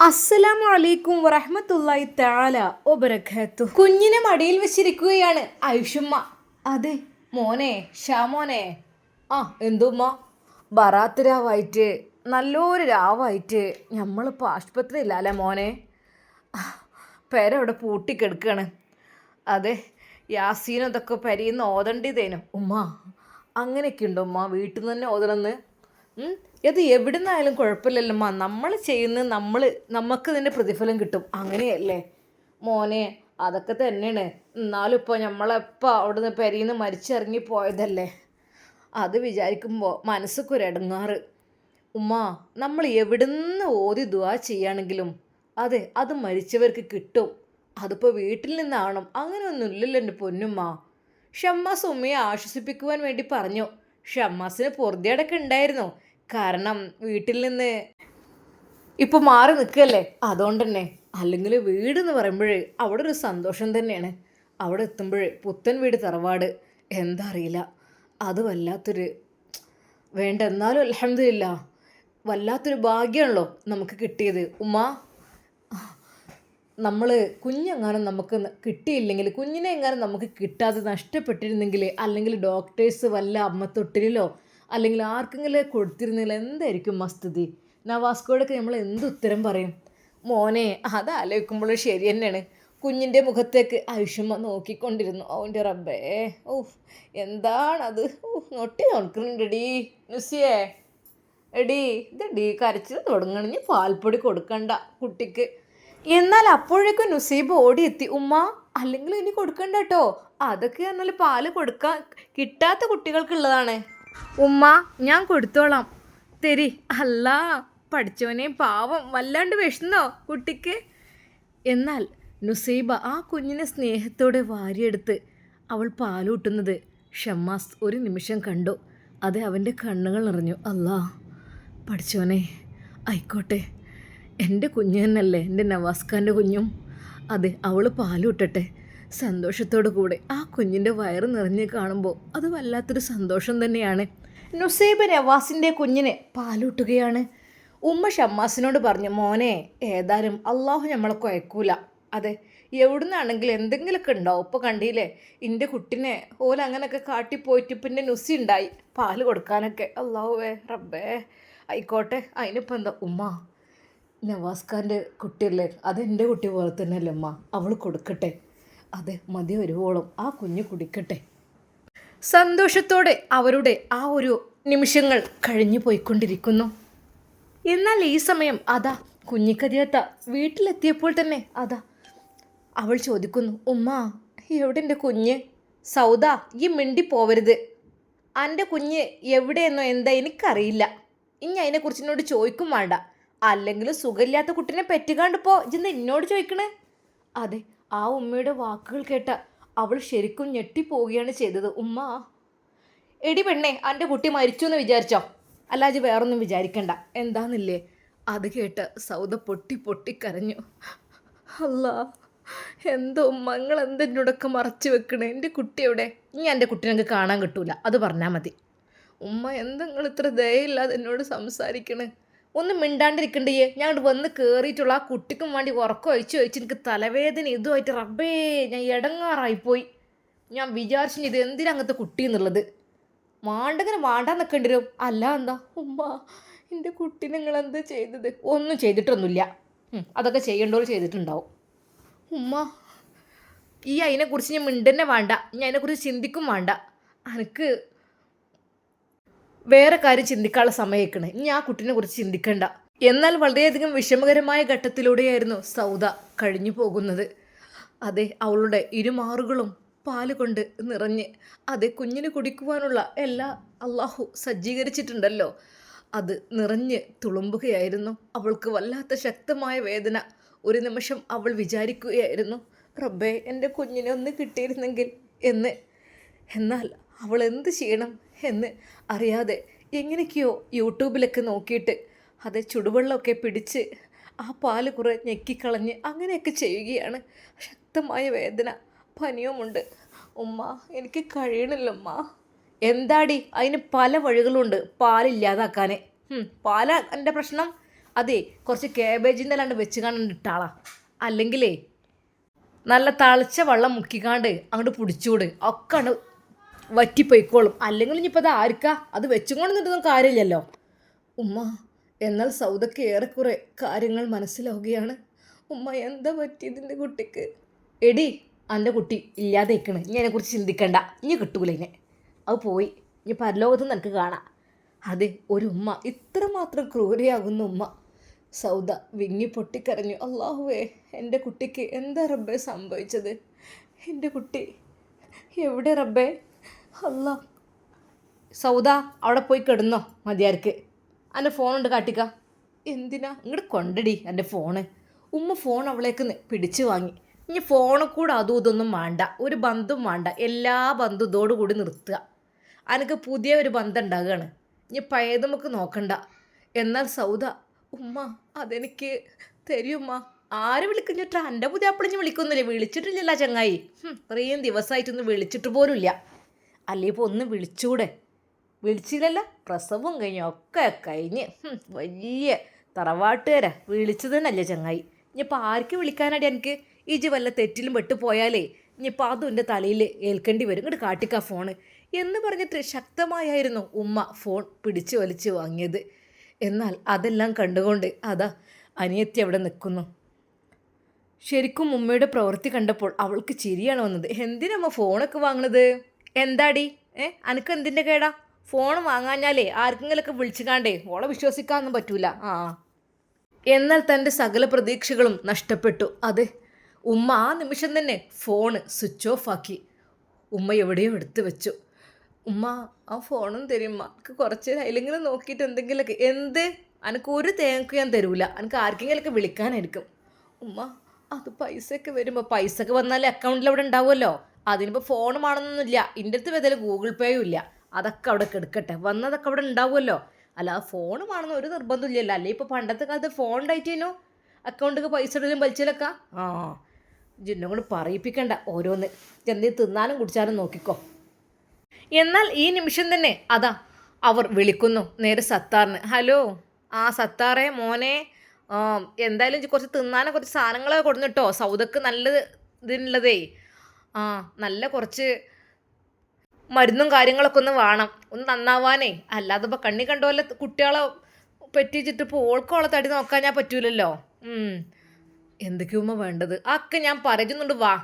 അസ്സലാമു അലൈക്കും വറഹ്മത്തുള്ളാഹി തആല വബറകാത്തു. കുഞ്ഞിനെ മടിയിൽ വെച്ചിരിക്കുകയാണ് ഐഷുമ്മ. അതെ മോനെ, ഷാമോനെ. എന്തുമ്മ? ബറാത്ത് രാവായിട്ട്, നല്ലൊരു രാവായിട്ട് നമ്മളിപ്പോൾ ആശുപത്രിയില്ലല്ലേ മോനെ? പേരവിടെ പൂട്ടിക്കെടുക്കുകയാണ്. അതെ, യാസീനും ഇതൊക്കെ പെരിയുന്ന ഓതണ്ടിതേനും ഉമ്മ. അങ്ങനെയൊക്കെ ഉണ്ടോ ഉമ്മ? വീട്ടിൽ നിന്ന് തന്നെ ഓതണമെന്ന്? ഇത് എവിടെ നിന്നായാലും കുഴപ്പമില്ലല്ലമ്മ. നമ്മൾ ചെയ്യുന്നത് നമുക്ക് ഇതിൻ്റെ പ്രതിഫലം കിട്ടും, അങ്ങനെയല്ലേ മോനെ? അതൊക്കെ തന്നെയാണ്. എന്നാലും ഇപ്പോൾ നമ്മളെപ്പോൾ അവിടെ നിന്ന് പെരിയിൽ നിന്ന് മരിച്ചിറങ്ങി പോയതല്ലേ, അത് വിചാരിക്കുമ്പോൾ മനസ്സൊക്കെ ഒരു ഇടങ്ങാറ് ഉമ്മ. നമ്മൾ എവിടുന്ന് ഓതി ദുആ ചെയ്യുകയാണെങ്കിലും അതെ, അത് മരിച്ചവർക്ക് കിട്ടും. അതിപ്പോൾ വീട്ടിൽ നിന്നാവണം അങ്ങനെയൊന്നും ഇല്ലല്ലോ എൻ്റെ പൊന്നുമ്മ. ഷമ്മാസ് ഉമ്മയെ ആശ്വസിപ്പിക്കുവാൻ വേണ്ടി പറഞ്ഞു. ഷമ്മാസിന് പൊറുതിയടക്കം ഉണ്ടായിരുന്നു. കാരണം വീട്ടിൽ നിന്ന് ഇപ്പോൾ മാറി നിൽക്കുകയല്ലേ, അതുകൊണ്ട് തന്നെ. അല്ലെങ്കിൽ വീടെന്ന് പറയുമ്പോഴേ അവിടെ ഒരു സന്തോഷം തന്നെയാണ്. അവിടെ എത്തുമ്പോഴേ പുത്തൻ വീട്, തറവാട്, എന്താ അറിയില്ല, അത് വല്ലാത്തൊരു വേണ്ട. എന്നാലും അൽഹംദുലില്ലാ, വല്ലാത്തൊരു ഭാഗ്യമാണല്ലോ നമുക്ക് കിട്ടിയത് ഉമ്മ. നമ്മൾ കുഞ്ഞെങ്ങാനും നമുക്ക് കിട്ടിയില്ലെങ്കിൽ, കുഞ്ഞിനെ എങ്ങാനും നമുക്ക് കിട്ടാതെ നഷ്ടപ്പെട്ടിരുന്നെങ്കിൽ, അല്ലെങ്കിൽ ഡോക്ടേഴ്സ് വല്ല അമ്മത്തൊട്ടിലോ അല്ലെങ്കിൽ ആർക്കെങ്കിലും കൊടുത്തിരുന്നെങ്കിൽ എന്തായിരിക്കും മസ്തുതി? നവാസ്കോടൊക്കെ നമ്മൾ എന്ത് ഉത്തരം പറയും മോനെ? അത് ആലോചിക്കുമ്പോൾ ശരി തന്നെയാണ്. കുഞ്ഞിൻ്റെ മുഖത്തേക്ക് ഐഷുമ്മ നോക്കിക്കൊണ്ടിരുന്നു. അവൻ്റെ റബ്ബേ, എന്താണത്? നൊട്ടി നോക്കുന്നുണ്ടെടീ നുസിയേ. എടീ ഇതെടീ കരച്ചിൽ തുടങ്ങണമെങ്കിൽ പാൽപ്പൊടി കൊടുക്കണ്ട കുട്ടിക്ക്. എന്നാൽ അപ്പോഴേക്കും നുസീബ് ഓടിയെത്തി. ഉമ്മ, അല്ലെങ്കിൽ ഇനി കൊടുക്കണ്ട കേട്ടോ, അതൊക്കെ എന്നാൽ പാല് കൊടുക്കാൻ കിട്ടാത്ത കുട്ടികൾക്കുള്ളതാണ്. ഉമ്മ, ഞാൻ കൊടുത്തോളാം, തെരി. അല്ല പഠിച്ചവനെ, പാവം വല്ലാണ്ട് വിഷന്നോ കുട്ടിക്ക്? എന്നാൽ നുസൈബ ആ കുഞ്ഞിനെ സ്നേഹത്തോടെ വാരിയെടുത്ത് അവൾ പാലൂട്ടുന്നത് ഷമ്മാസ് ഒരു നിമിഷം കണ്ടു. അത് അവൻ്റെ കണ്ണുകൾ നിറഞ്ഞു. അല്ലാ പഠിച്ചവനെ, ആയിക്കോട്ടെ, എൻ്റെ കുഞ്ഞു തന്നെയല്ലേ എൻ്റെ നവാസ്ഖാൻ്റെ കുഞ്ഞും. അതെ, അവൾ പാലൂട്ടട്ടെ. സന്തോഷത്തോടു കൂടെ ആ കുഞ്ഞിൻ്റെ വയറ് നിറഞ്ഞ് കാണുമ്പോൾ അത് വല്ലാത്തൊരു സന്തോഷം തന്നെയാണ്. നുസൈബ് നവാസിൻ്റെ കുഞ്ഞിന് പാലൂട്ടുകയാണ്. ഉമ്മ ഷമ്മാസിനോട് പറഞ്ഞു, മോനെ, ഏതായാലും അള്ളാഹു നമ്മളെ കുഴക്കൂല. അതെ, എവിടുന്നാണെങ്കിലും എന്തെങ്കിലുമൊക്കെ ഉണ്ടാവും. ഇപ്പോൾ കണ്ടില്ലേ എൻ്റെ കുട്ടിനെ ഓല അങ്ങനെയൊക്കെ കാട്ടിപ്പോയിട്ട് ഇപ്പം എൻ്റെ നുസി ഉണ്ടായി പാല് കൊടുക്കാനൊക്കെ. അള്ളാഹുവേ റബ്ബേ, ആയിക്കോട്ടെ, അതിനിപ്പോൾ എന്താ ഉമ്മ? നവാസ്ഖാൻ്റെ കുട്ടിയല്ലേ, അതെൻ്റെ കുട്ടി പോലെ തന്നെയല്ലേ ഉമ്മ, അവൾ കൊടുക്കട്ടെ. അതെ, മതി വരുവോളം ആ കുഞ്ഞ് കുടിക്കട്ടെ. സന്തോഷത്തോടെ അവരുടെ ആ ഒരു നിമിഷങ്ങൾ കഴിഞ്ഞു പോയിക്കൊണ്ടിരിക്കുന്നു. എന്നാൽ ഈ സമയം അതാ കുഞ്ഞിക്കതിയത്ത വീട്ടിലെത്തിയപ്പോൾ തന്നെ അതാ അവൾ ചോദിക്കുന്നു, ഉമ്മ എവിടെ എൻ്റെ കുഞ്ഞ്? സൗദ, ഈ മിണ്ടി പോവരുത്. എൻ്റെ കുഞ്ഞ് എവിടെയെന്നോ എന്താ എനിക്കറിയില്ല. ഇനി അതിനെക്കുറിച്ച് എന്നോട് ചോദിക്കും വേണ്ട. അല്ലെങ്കിൽ സുഖമില്ലാത്ത കുട്ടീനെ പെറ്റുകാണ്ടിപ്പോൾ ഇജെന്ന് എന്നോട് ചോദിക്കണേ? അതെ, ആ ഉമ്മയുടെ വാക്കുകൾ കേട്ട അവൾ ശരിക്കും ഞെട്ടിപ്പോവുകയാണ് ചെയ്തത്. ഉമ്മ, എടി പെണ്ണേ, എൻ്റെ കുട്ടി മരിച്ചു എന്ന് വിചാരിച്ചോ? അല്ലാതെ വേറൊന്നും വിചാരിക്കണ്ട. എന്താന്നില്ലേ? അത് കേട്ട് സൗദ പൊട്ടി പൊട്ടി കരഞ്ഞു. അല്ലാ, എന്തോ മങ്ങൾ എന്തെന്നോടൊക്കെ മറച്ചു വെക്കണേ? എൻ്റെ കുട്ടി എവിടെ? ഇനി എൻ്റെ കുട്ടീനെ എനിക്ക് കാണാൻ കിട്ടൂല, അത് പറഞ്ഞാൽ മതി. ഉമ്മ, എന്തെങ്കിലും ഇത്ര ദയയില്ലാതെ എന്നോട് സംസാരിക്കണേ? ഒന്നും മിണ്ടാണ്ടിരിക്കണ്ടേ? ഞാൻ വന്ന് കയറിയിട്ടുള്ള ആ കുട്ടിക്കും വേണ്ടി ഉറക്കം ഒഴിച്ച് എനിക്ക് തലവേദന ഇതുമായിട്ട് റബ്ബേ ഞാൻ ഇടങ്ങാറായിപ്പോയി. ഞാൻ വിചാരിച്ചു ഇത് എന്തിനാ അങ്ങനത്തെ കുട്ടി എന്നുള്ളത്. മാണ്ടങ്ങനെ മാണ്ടാൻ നിൽക്കേണ്ടി വരും. അല്ല എന്താ ഉമ്മ, എൻ്റെ കുട്ടി നിങ്ങൾ എന്താ ചെയ്തത്? ഒന്നും ചെയ്തിട്ടൊന്നുമില്ല. അതൊക്കെ ചെയ്യേണ്ടവർ ചെയ്തിട്ടുണ്ടാവും. ഉമ്മ, ഈ അതിനെക്കുറിച്ച് ഞാൻ മിണ്ടന്നെ വേണ്ട, ഞാൻ അതിനെക്കുറിച്ച് ചിന്തിക്കും വേണ്ട. എനിക്ക് വേറെ കാര്യം ചിന്തിക്കാനുള്ള സമയക്കണേ. ഇനി ആ കുട്ടീനെ കുറിച്ച് ചിന്തിക്കണ്ട. എന്നാൽ വളരെയധികം വിഷമകരമായ ഘട്ടത്തിലൂടെയായിരുന്നു സൗദ കഴിഞ്ഞു പോകുന്നത്. അതെ, അവളുടെ ഇരുമാറുകളും പാല് കൊണ്ട് നിറഞ്ഞ്, അതെ, കുഞ്ഞിന് കുടിക്കുവാനുള്ള എല്ലാ അള്ളാഹു സജ്ജീകരിച്ചിട്ടുണ്ടല്ലോ, അത് നിറഞ്ഞ് തുളുമ്പുകയായിരുന്നു. അവൾക്ക് വല്ലാത്ത ശക്തമായ വേദന. ഒരു നിമിഷം അവൾ വിചാരിക്കുകയായിരുന്നു, റബ്ബേ എൻ്റെ കുഞ്ഞിനെ ഒന്ന് കിട്ടിയിരുന്നെങ്കിൽ എന്ന്. എന്നാൽ അവൾ എന്ത് ചെയ്യണം എന്ന് അറിയാതെ എങ്ങനെയൊക്കെയോ യൂട്യൂബിലൊക്കെ നോക്കിയിട്ട് അത് ചുടുവെള്ളമൊക്കെ പിടിച്ച് ആ പാല് കുറെ ഞെക്കിക്കളഞ്ഞ് അങ്ങനെയൊക്കെ ചെയ്യുകയാണ്. ശക്തമായ വേദന, പനിയുമുണ്ട്. ഉമ്മ, എനിക്ക് കഴിയണില്ലമ്മ. എന്താടി, അതിന് പല വഴികളുണ്ട് പാലില്ലാതാക്കാൻ. പാല എൻ്റെ പ്രശ്നം? അതെ കുറച്ച് കാബേജിൻ്റെ അല്ലാണ്ട് വെച്ച് കാണാണ്ട് ഇട്ടാളാ. അല്ലെങ്കിലേ നല്ല തളിച്ച വെള്ളം മുക്കിക്കാണ്ട് അങ്ങോട്ട് പിടിച്ചൂട്, ഒക്കെ അങ്ങോട്ട് വറ്റിപ്പോയിക്കോളും. അല്ലെങ്കിൽ ഇനിയിപ്പോൾ അത് ആർക്കാ അത് വെച്ചുകൊണ്ട് നിന്നിട്ടൊന്നും കാര്യമില്ലല്ലോ. ഉമ്മ, എന്നാൽ സൗദക്ക് ഏറെക്കുറെ കാര്യങ്ങൾ മനസ്സിലാവുകയാണ്. ഉമ്മ, എന്താ പറ്റിയതിൻ്റെ കുട്ടിക്ക്? എടി, എൻ്റെ കുട്ടി ഇല്ലാതെ ഇരിക്കണ്, ഇനി അതിനെക്കുറിച്ച് ചിന്തിക്കണ്ട. ഇനി കിട്ടൂല ഇതിനെ, അത് പോയി. ഇനി പരലോകത്ത് നിനക്ക് കാണാം. അതെ, ഒരു ഉമ്മ ഇത്രമാത്രം ക്രൂരയാകുന്ന ഉമ്മ. സൗദ വിങ്ങി പൊട്ടിക്കരഞ്ഞു. അള്ളാഹുവേ, എൻ്റെ കുട്ടിക്ക് എന്താ റബ്ബേ സംഭവിച്ചത്? എൻ്റെ കുട്ടി എവിടെ റബ്ബേ? അല്ലാ. സൗദ, അവിടെ പോയി കിടന്നോ മതിയാർക്ക്. എൻ്റെ ഫോണുണ്ട് കാട്ടിക്ക. എന്തിനാ? ഇങ്ങോട്ട് കൊണ്ടടി എൻ്റെ ഫോണ്. ഉമ്മ ഫോൺ അവളേക്ക് പിടിച്ചു വാങ്ങി. ഇനി ഫോണിൽ കൂടെ അതും ഇതൊന്നും വേണ്ട, ഒരു ബന്ധവും വേണ്ട, എല്ലാ ബന്ധവും ഇതോടുകൂടി നിർത്തുക. എനിക്ക് പുതിയ ഒരു ബന്ധം ഉണ്ടാകുകയാണ്, ഇനി പഴയത് നമുക്ക് നോക്കണ്ട. എന്നാൽ സൗദ, ഉമ്മ അതെനിക്ക് തരുമ്മ. ആര് വിളിക്കുന്നിട്ടാ? എൻ്റെ പുതിയ അപ്പളിഞ്ഞ് വിളിക്കുന്നില്ലേ? വിളിച്ചിട്ടില്ലല്ലോ ചങ്ങായി. ഇത്രയും ദിവസമായിട്ടൊന്നും വിളിച്ചിട്ട് പോലുമില്ല. അല്ലേ ഇപ്പോൾ ഒന്ന് വിളിച്ചൂടെ? വിളിച്ചില്ലല്ലോ. പ്രസവം കഴിഞ്ഞ് ഒക്കെ കഴിഞ്ഞ് വലിയ തറവാട്ടുകാരാ വിളിച്ചത് തന്നെയല്ലേ ചങ്ങായി. ഇനിയിപ്പോൾ ആർക്ക് വിളിക്കാനാടി എനിക്ക്? ഇജ് വല്ല തെറ്റിലും പെട്ടുപോയാലേ ഇനിയിപ്പോൾ അതും എൻ്റെ തലയിൽ ഏൽക്കേണ്ടി വരും. ഇങ്ങോട്ട് കാട്ടിക്കാ ഫോണ് എന്ന് പറഞ്ഞിട്ട് ശക്തമായായിരുന്നു ഉമ്മ ഫോൺ പിടിച്ച് വലിച്ച് വാങ്ങിയത്. എന്നാൽ അതെല്ലാം കണ്ടുകൊണ്ട് അതാ അനിയത്തി അവിടെ നിൽക്കുന്നു. ശരിക്കും ഉമ്മയുടെ പ്രവൃത്തി കണ്ടപ്പോൾ അവൾക്ക് ചിരിയാണ് വന്നത്. എന്തിനമ്മ ഫോണൊക്കെ വാങ്ങണത്? എന്താടി അനക്ക് എന്തിൻ്റെ കേടാ? ഫോൺ വാങ്ങാഞ്ഞാലേ ആർക്കെങ്കിലൊക്കെ വിളിച്ചു കാണ്ടേ ഓളെ വിശ്വസിക്കാനൊന്നും പറ്റൂല. എന്നാൽ തൻ്റെ സകല പ്രതീക്ഷകളും നഷ്ടപ്പെട്ടു. അതെ, ഉമ്മ ആ നിമിഷം തന്നെ ഫോണ് സ്വിച്ച് ഓഫ് ആക്കി. ഉമ്മ എവിടെയോ എടുത്തു വെച്ചു. ഉമ്മ, ആ ഫോണും തരുമ്മ, എനിക്ക് കുറച്ച് അതിലെങ്കിലും നോക്കിയിട്ട് എന്തെങ്കിലുമൊക്കെ. എന്ത്? എനിക്ക് ഒരു തേങ്ങക്ക് ഞാൻ തരൂല, എനിക്ക് ആർക്കെങ്കിലൊക്കെ വിളിക്കാനായിരിക്കും. ഉമ്മ, അത് പൈസയൊക്കെ വരുമ്പോൾ പൈസയൊക്കെ വന്നാലേ അക്കൗണ്ടിൽ അവിടെ ഉണ്ടാവുമല്ലോ. അതിനിപ്പോൾ ഫോൺ വേണമെന്നൊന്നുമില്ല, എൻ്റെ അടുത്ത് ഏതായാലും ഗൂഗിൾ പേയും ഇല്ല. അതൊക്കെ അവിടെ കിടക്കട്ടെ, വന്നതൊക്കെ അവിടെ ഉണ്ടാവുമല്ലോ. അല്ല, ഫോൺ വേണമെന്ന് ഒരു നിർബന്ധമില്ലല്ലോ. അല്ലേ ഇപ്പോൾ പണ്ടത്തെ കാലത്ത് ഫോൺ ഉണ്ടായിട്ടേനോ അക്കൗണ്ടിലേക്ക് പൈസ ഇടലും വലിച്ചാലൊക്കെ. ജിന്നെ കൊണ്ട് പറയിപ്പിക്കണ്ട ഓരോന്ന്. എന്തെങ്കിലും തിന്നാനും കുടിച്ചാലും നോക്കിക്കോ. എന്നാൽ ഈ നിമിഷം തന്നെ അതാ അവർ വിളിക്കുന്നു നേരെ സത്താറിന്. ഹലോ, സത്താറേ മോനെ, എന്തായാലും കുറച്ച് തിന്നാനും കുറച്ച് സാധനങ്ങളൊക്കെ കൊടുന്നിട്ടോ. സൗദക്ക് നല്ലത് ഇതിനുള്ളതേ. നല്ല കുറച്ച് മരുന്നും കാര്യങ്ങളൊക്കെ ഒന്ന് വേണം, ഒന്ന് നന്നാവാനേ. അല്ലാതെ ഇപ്പോൾ കണ്ണി കണ്ടോലെ കുട്ടികളെ പറ്റിച്ചിട്ട് ഇപ്പോൾ ഓൾക്കോളെ തടി നോക്കാൻ ഞാൻ പറ്റൂലല്ലോ. എന്തൊക്കെയുമ്മ വേണ്ടത്? ഒക്കെ ഞാൻ പറയുന്നുണ്ട്, വാ.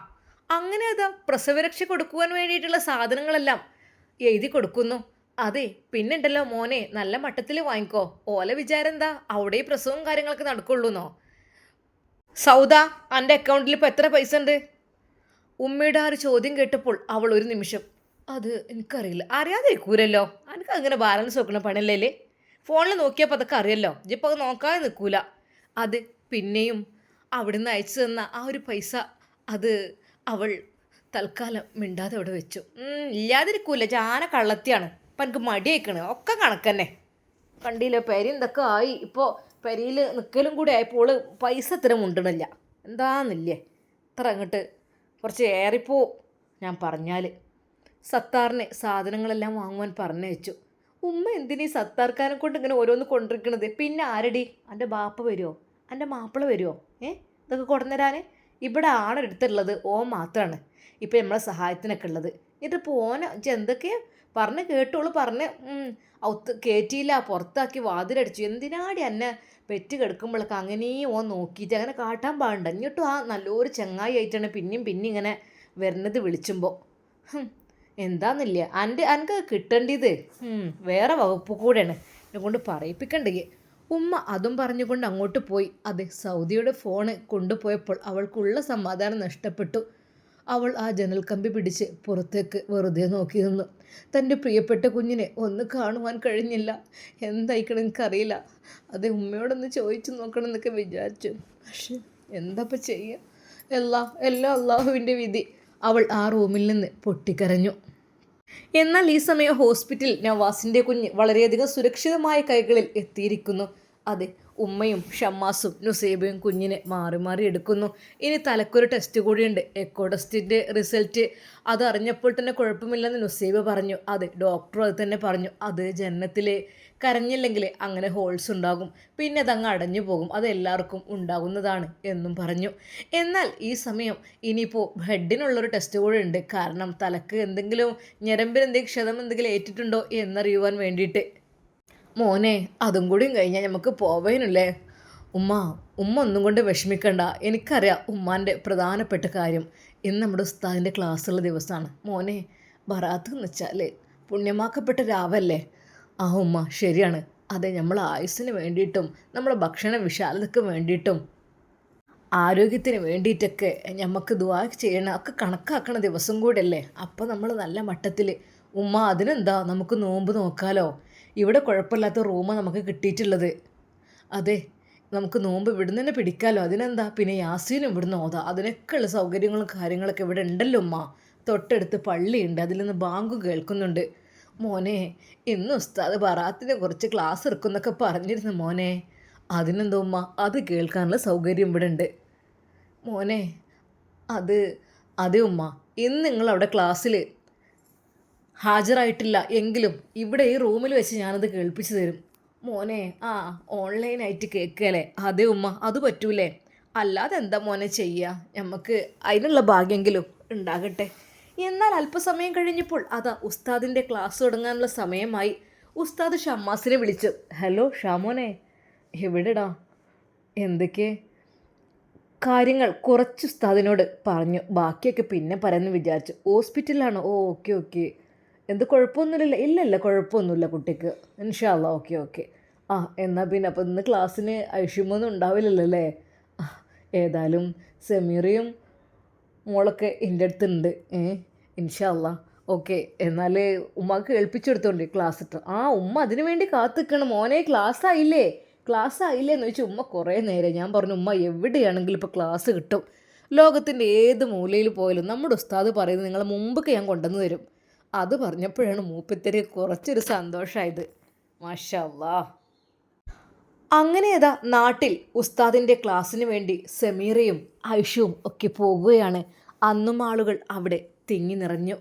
അങ്ങനെ അതാ പ്രസവരക്ഷ കൊടുക്കുവാൻ വേണ്ടിയിട്ടുള്ള സാധനങ്ങളെല്ലാം എഴുതി കൊടുക്കുന്നു. അതെ, പിന്നുണ്ടല്ലോ മോനെ, നല്ല മട്ടത്തിൽ വാങ്ങിക്കോ. ഓല വിചാരം എന്താ അവിടെ പ്രസവവും കാര്യങ്ങളൊക്കെ നടക്കുള്ളൂന്നോ? സൗദ, എൻ്റെ അക്കൗണ്ടിൽ ഇപ്പോൾ എത്ര പൈസ ഉണ്ട്? ഉമ്മയുടെ ആ ഒരു ചോദ്യം കേട്ടപ്പോൾ അവൾ ഒരു നിമിഷം, അത് എനിക്കറിയില്ല. അറിയാതിരിക്കൂലല്ലോ, എനിക്ക് അങ്ങനെ ബാലൻസ് നോക്കണ പണിയല്ലേ. ഫോണിൽ നോക്കിയപ്പോൾ അതൊക്കെ അറിയല്ലോ, ഇജിപ്പോൾ അത് നോക്കാതെ നിൽക്കൂല. അത് പിന്നെയും അവിടുന്ന് അയച്ചു തന്ന ആ ഒരു പൈസ, അത് അവൾ തൽക്കാലം മിണ്ടാതെ അവിടെ വെച്ചു. ഇല്ലാതിരിക്കൂല, ജാന കള്ളത്തിയാണ്. ഇപ്പം എനിക്ക് മടിയേക്കണ്, ഒക്കെ കണക്കന്നെ. കണ്ടില്ല, പെരി എന്തൊക്കെ ആയി. ഇപ്പോൾ പെരിയിൽ നിൽക്കലും കൂടി ആയപ്പോൾ പൈസ ഇത്തരം ഉണ്ടണില്ല. എന്താന്നില്ലേ ഇത്ര അങ്ങോട്ട് കുറച്ച് ഏറിപ്പോ ഞാൻ പറഞ്ഞാൽ. സത്താറിനെ സാധനങ്ങളെല്ലാം വാങ്ങുവാൻ പറഞ്ഞയച്ചു. ഉമ്മ എന്തിനീ സത്താർക്കാനെ കൊണ്ട് ഇങ്ങനെ ഓരോന്ന് കൊണ്ടിരിക്കണത്? പിന്നെ ആരടി? എൻ്റെ ബാപ്പ വരുമോ? എൻ്റെ മാപ്പിള വരുമോ? ഇതൊക്കെ കൊണ്ടുതരാൻ? ഇവിടെ ആണെടുത്തുള്ളത് ഓൻ മാത്രമാണ് ഇപ്പം നമ്മളെ സഹായത്തിനൊക്കെ ഉള്ളത്. എന്നിട്ടിപ്പോൾ ഓനെ എന്തൊക്കെയാ പറഞ്ഞ് കേട്ടോളൂ. പറഞ്ഞ് കയറ്റിയില്ല, പുറത്താക്കി വാതിലടിച്ചു. എന്തിനാടി എന്നെ പെറ്റ് കിടക്കുമ്പോഴൊക്കെ അങ്ങനെയും ഓൻ നോക്കിയിട്ട് അങ്ങനെ കാട്ടാൻ പാടുണ്ട. എന്നിട്ടും ആ നല്ലൊരു ചങ്ങായി ആയിട്ടാണ് പിന്നെയും ഇങ്ങനെ വരുന്നത് വിളിച്ചുമ്പോൾ. എന്താന്നില്ല എനിക്ക് കിട്ടേണ്ടത് വേറെ വകുപ്പ് കൂടെയാണ്, എന്നെ കൊണ്ട് പറയിപ്പിക്കണ്ടേ. ഉമ്മ അതും പറഞ്ഞുകൊണ്ട് അങ്ങോട്ട് പോയി. അതെ, സൗദിയുടെ ഫോണ് കൊണ്ടുപോയപ്പോൾ അവൾക്കുള്ള സമാധാനം നഷ്ടപ്പെട്ടു. അവൾ ആ ജനൽ കമ്പി പിടിച്ച് പുറത്തേക്ക് വെറുതെ നോക്കി നിന്നു. തൻ്റെ പ്രിയപ്പെട്ട കുഞ്ഞിനെ ഒന്ന് കാണുവാൻ കഴിഞ്ഞില്ല. എന്തായിക്കണം എനിക്കറിയില്ല. അതെ, ഉമ്മയോടൊന്ന് ചോദിച്ചു നോക്കണം എന്നൊക്കെ വിചാരിച്ചു. പക്ഷെ എന്താപ്പം ചെയ്യുക? എല്ലാം അള്ളാഹുവിൻ്റെ വിധി. അവൾ ആ റൂമിൽ നിന്ന് പൊട്ടിക്കരഞ്ഞു. എന്നാൽ ഈ സമയം ഹോസ്പിറ്റലിൽ നവാസിൻ്റെ കുഞ്ഞ് വളരെയധികം സുരക്ഷിതമായ കൈകളിൽ എത്തിയിരിക്കുന്നു. അതെ, ഉമ്മയും ഷമ്മാസും നുസൈബയും കുഞ്ഞിനെ മാറി മാറി എടുക്കുന്നു. ഇനി തലക്കൊരു ടെസ്റ്റ് കൂടിയുണ്ട്, എക്കോ ടെസ്റ്റിൻ്റെ റിസൾട്ട്. അതറിഞ്ഞപ്പോൾ തന്നെ കുഴപ്പമില്ലെന്ന് നുസൈബ പറഞ്ഞു. അതെ, ഡോക്ടർ അത് തന്നെ പറഞ്ഞു. അത് ജനനത്തിൽ കരഞ്ഞില്ലെങ്കിൽ അങ്ങനെ ഹോൾസ് ഉണ്ടാകും, പിന്നെ അതങ്ങ് അടഞ്ഞു പോകും, അത് എല്ലാവർക്കും ഉണ്ടാകുന്നതാണ് എന്നും പറഞ്ഞു. എന്നാൽ ഈ സമയം ഇനിയിപ്പോൾ ഹെഡിനുള്ളൊരു ടെസ്റ്റ് കൂടെ ഉണ്ട്. കാരണം തലക്ക് എന്തെങ്കിലും ഞരമ്പിന് എന്തെങ്കിലും ക്ഷതം എന്തെങ്കിലും ഏറ്റിട്ടുണ്ടോ എന്നറിയുവാൻ വേണ്ടിയിട്ട്. മോനെ, അതും കൂടിയും കഴിഞ്ഞാൽ നമുക്ക് പോവേനല്ലേ. ഉമ്മ ഒന്നും കൊണ്ട് വിഷമിക്കണ്ട. എനിക്കറിയാം ഉമ്മാൻ്റെ പ്രധാനപ്പെട്ട കാര്യം. ഇന്ന് നമ്മുടെ ഉസ്താദിൻ്റെ ക്ലാസ്സുള്ള ദിവസമാണ് മോനെ. ബറാത്ത് എന്ന് വെച്ചാൽ പുണ്യമാക്കപ്പെട്ട രാവല്ലേ. ആ ഉമ്മ, ശരിയാണ്. അതെ, നമ്മൾ ആയുസ്സിന് വേണ്ടിയിട്ടും നമ്മളെ ഭക്ഷണ വിശാലതയ്ക്ക് വേണ്ടിയിട്ടും ആരോഗ്യത്തിന് വേണ്ടിയിട്ടൊക്കെ നമുക്ക് ദുആ ചെയ്യണം, ഒക്കെ കണക്കാക്കണ ദിവസം കൂടെയല്ലേ. അപ്പോൾ നമ്മൾ നല്ല മട്ടത്തിൽ അതിനെന്താ, നമുക്ക് നോമ്പ് നോക്കാലോ. ഇവിടെ കുഴപ്പമില്ലാത്ത റൂമാണ് നമുക്ക് കിട്ടിയിട്ടുള്ളത്. അതെ, നമുക്ക് നോമ്പ് ഇവിടുന്ന് തന്നെ പിടിക്കാമല്ലോ. അതിനെന്താ, പിന്നെ യാസീനും ഇവിടുന്ന് ഓതാ. അതിനൊക്കെയുള്ള സൗകര്യങ്ങളും കാര്യങ്ങളൊക്കെ ഇവിടെ ഉണ്ടല്ലോ തൊട്ടടുത്ത് പള്ളിയുണ്ട്, അതിൽ നിന്ന് ബാങ്ക് കേൾക്കുന്നുണ്ട്. മോനെ, ഇന്ന് ഉസ്താദ് ബറാത്തിനെ കുറിച്ച് ക്ലാസ് എടുക്കുന്നൊക്കെ പറഞ്ഞിരുന്നു മോനെ. അതിനെന്തോ അത് കേൾക്കാനുള്ള സൗകര്യം ഇവിടെ ഉണ്ട് മോനെ. അതെ ഇന്ന് നിങ്ങളവിടെ ക്ലാസ്സിൽ ഹാജരായിട്ടില്ല എങ്കിലും ഇവിടെ ഈ റൂമിൽ വെച്ച് ഞാനത് കേൾപ്പിച്ചു തരും മോനെ. ഓൺലൈനായിട്ട് കേൾക്കല്ലേ. അതെ അത് പറ്റൂലേ. അല്ലാതെ എന്താ മോനെ ചെയ്യുക, നമുക്ക് അതിനുള്ള ഭാഗ്യമെങ്കിലും ഉണ്ടാകട്ടെ. എന്നാൽ അല്പസമയം കഴിഞ്ഞപ്പോൾ ഉസ്താദിൻ്റെ ക്ലാസ് തുടങ്ങാനുള്ള സമയമായി. ഉസ്താദ് ഷമ്മാസിനെ വിളിച്ചു. ഹലോ ഷാമോനെ, എവിടെടാ? എന്തൊക്കെ കാര്യങ്ങൾ കുറച്ച് ഉസ്താദിനോട് പറഞ്ഞു, ബാക്കിയൊക്കെ പിന്നെ പറയാമെന്ന് വിചാരിച്ചു. ഹോസ്പിറ്റലിലാണോ? ഓക്കെ. എന്ത് കുഴപ്പമൊന്നുമില്ല? ഇല്ലല്ല, കുഴപ്പമൊന്നുമില്ല കുട്ടിക്ക്. ഇൻഷാ അല്ലാ. ഓക്കെ. എന്നാൽ പിന്നെ അപ്പോൾ ഇന്ന് ക്ലാസ്സിന് ഐഷ്യമൊന്നും ഉണ്ടാവില്ലല്ലോ അല്ലേ? ഏതായാലും സെമീറയും മോളൊക്കെ എൻ്റെ അടുത്തുണ്ട്. ഇൻഷാ അല്ലാ. ഓക്കെ, എന്നാൽ ഉമ്മക്ക് കേൾപ്പിച്ചെടുത്തോണ്ട് ക്ലാസ് ഇട്ട്. ഉമ്മ അതിനു വേണ്ടി കാത്തിക്കണം മോനെ. ക്ലാസ് ആയില്ലേ എന്ന് ചോദിച്ചു ഉമ്മ കുറേ നേരം. ഞാൻ പറഞ്ഞു ഉമ്മ എവിടെയാണെങ്കിലും ഇപ്പോൾ ക്ലാസ് കിട്ടും. ലോകത്തിൻ്റെ ഏത് മൂലയിൽ പോയാലും നമ്മുടെ ഉസ്താദ് പറയുന്നത് നിങ്ങളെ മുമ്പൊക്കെ ഞാൻ കൊണ്ടുവന്ന് തരും. അത് പറഞ്ഞപ്പോഴാണ് മൂപ്പത്തിരി കുറച്ചൊരു സന്തോഷമായത്. മാഷാ അല്ലാ. അങ്ങനെ നാട്ടിൽ ഉസ്താദിൻ്റെ ക്ലാസ്സിന് വേണ്ടി സമീറയും ഐഷുവും ഒക്കെ പോകുകയാണ്. അന്നും ആളുകൾ അവിടെ തിങ്ങി നിറഞ്ഞു.